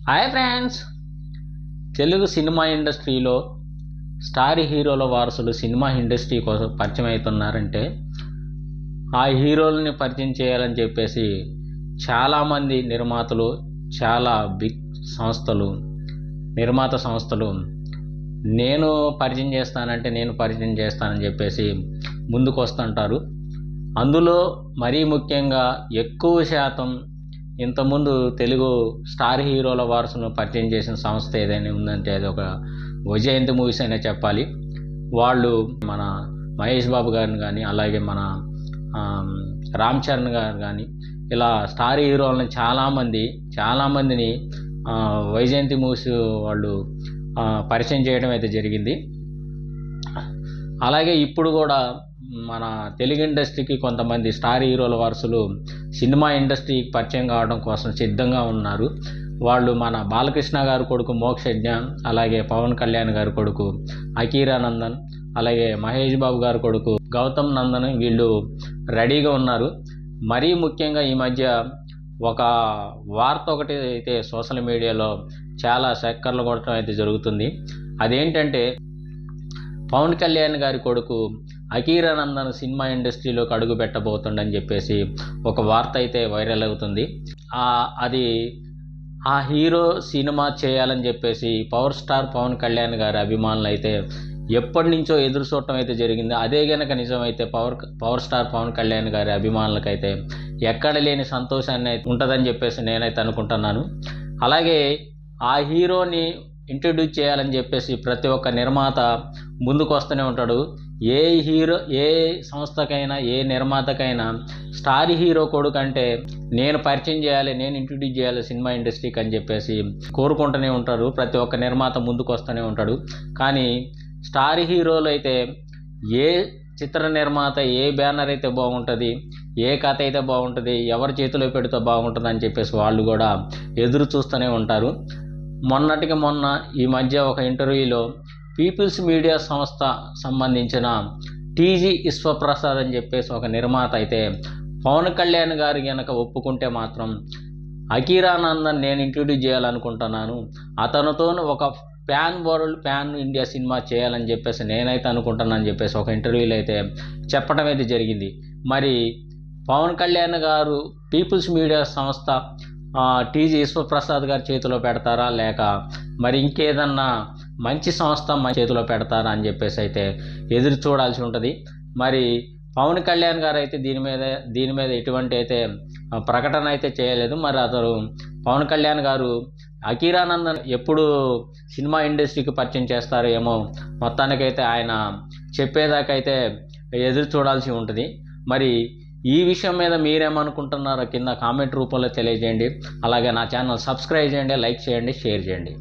Hi friends, Telugu cinema ఇండస్ట్రీలో star హీరోల వారసులు సినిమా ఇండస్ట్రీ కోసం పరిచయం అవుతున్నారంటే ఆ హీరోలని పరిచయం చేయాలని చెప్పేసి చాలామంది నిర్మాతలు, చాలా బిగ్ సంస్థలు, నిర్మాత సంస్థలు నేను పరిచయం చేస్తానని చెప్పేసి ముందుకు వస్తుంటారు. అందులో మరీ ముఖ్యంగా ఎక్కువ శాతం ఇంతకుముందు తెలుగు స్టార్ హీరోల వారసును పరిచయం చేసిన సంస్థ ఏదైనా ఉందంటే అది ఒక వైజయంతి మూవీస్ అనే చెప్పాలి. వాళ్ళు మన మహేష్ బాబు గారిని కానీ, అలాగే మన రామ్ చరణ్ గారు కానీ, ఇలా స్టార్ హీరోలని చాలామందిని వైజయంతి మూవీస్ వాళ్ళు పరిచయం చేయడం అయితే జరిగింది. అలాగే ఇప్పుడు కూడా మన తెలుగు ఇండస్ట్రీకి కొంతమంది స్టార్ హీరోల వారసులు సినిమా ఇండస్ట్రీకి పరిచయం కావడం కోసం సిద్ధంగా ఉన్నారు. వాళ్ళు మన బాలకృష్ణ గారు కొడుకు మోక్షజ్ఞ, అలాగే పవన్ కళ్యాణ్ గారి కొడుకు అకీరా నందన్, అలాగే మహేష్ బాబు గారి కొడుకు గౌతమ్ నందన్ వీళ్ళు రెడీగా ఉన్నారు. మరీ ముఖ్యంగా ఈ మధ్య ఒక వార్త ఒకటి అయితే సోషల్ మీడియాలో చాలా చక్కర్లు కొట్టడం అయితే జరుగుతుంది. అదేంటంటే పవన్ కళ్యాణ్ గారి కొడుకు అకీరా నందన్ సినిమా ఇండస్ట్రీలోకి అడుగు పెట్టబోతుండని చెప్పేసి ఒక వార్త అయితే వైరల్ అవుతుంది. అది ఆ హీరో సినిమా చేయాలని చెప్పేసి పవర్ స్టార్ పవన్ కళ్యాణ్ గారి అభిమానులు అయితే ఎప్పటి నుంచో ఎదురు చూడటం అయితే జరిగింది. అదే గనక నిజమైతే పవర్ స్టార్ పవన్ కళ్యాణ్ గారి అభిమానులకైతే ఎక్కడ లేని సంతోషాన్ని ఉంటుందని చెప్పేసి నేనైతే అనుకుంటున్నాను. అలాగే ఆ హీరోని ఇంట్రడ్యూస్ చేయాలని చెప్పేసి ప్రతి ఒక్క నిర్మాత ముందుకు వస్తూనే ఉంటాడు. ఏ సంస్థకైనా, ఏ నిర్మాతకైనా స్టార్ హీరో కొడుకు అంటే నేను పరిచయం చేయాలి, నేను ఇంట్రడ్యూస్ చేయాలి సినిమా ఇండస్ట్రీకి అని చెప్పేసి కోరుకుంటూనే ఉంటారు. ప్రతి ఒక్క నిర్మాత ముందుకు వస్తూనే ఉంటాడు. కానీ స్టార్ హీరోలు అయితే ఏ చిత్ర నిర్మాత ఏ బ్యానర్ అయితే బాగుంటుంది, ఏ కథ అయితే బాగుంటుంది, ఎవరి చేతిలో పెడితే బాగుంటుంది అని చెప్పేసి వాళ్ళు కూడా ఎదురు చూస్తూనే ఉంటారు. మొన్నటికి మొన్న ఈ మధ్య ఒక ఇంటర్వ్యూలో పీపుల్స్ మీడియా సంస్థ సంబంధించిన టీజీ విశ్వప్రసాద్ అని చెప్పేసి ఒక నిర్మాత అయితే పవన్ కళ్యాణ్ గారు కనుక ఒప్పుకుంటే మాత్రం అకీరా నందన్ నేను ఇంట్రడ్యూస్ చేయాలనుకుంటున్నాను, అతనితో ఒక పాన్ ఇండియా సినిమా చేయాలని చెప్పేసి నేనైతే అనుకుంటున్నానని చెప్పేసి ఒక ఇంటర్వ్యూలో అయితే చెప్పడం అయితే జరిగింది. మరి పవన్ కళ్యాణ్ గారు పీపుల్స్ మీడియా సంస్థ టీజీ విశ్వప్రసాద్ గారి చేతిలో పెడతారా, లేక మరి ఇంకేదన్నా మంచి సంస్థ మన చేతిలో పెడతారా అని చెప్పేసి అయితే ఎదురు చూడాల్సి ఉంటుంది. మరి పవన్ కళ్యాణ్ గారు అయితే దీని మీద ఎటువంటి అయితే ప్రకటన అయితే చేయలేదు. మరి అతను పవన్ కళ్యాణ్ గారు అకీరా నందన్ ఎప్పుడు సినిమా ఇండస్ట్రీకి పరిచయం చేస్తారో ఏమో, మొత్తానికైతే ఆయన చెప్పేదాకైతే ఎదురు చూడాల్సి ఉంటుంది. మరి ఈ విషయం మీద మీరేమనుకుంటున్నారో కింద కామెంట్ రూపంలో తెలియజేయండి. అలాగే నా ఛానల్ సబ్స్క్రైబ్ చేయండి, లైక్ చేయండి, షేర్ చేయండి.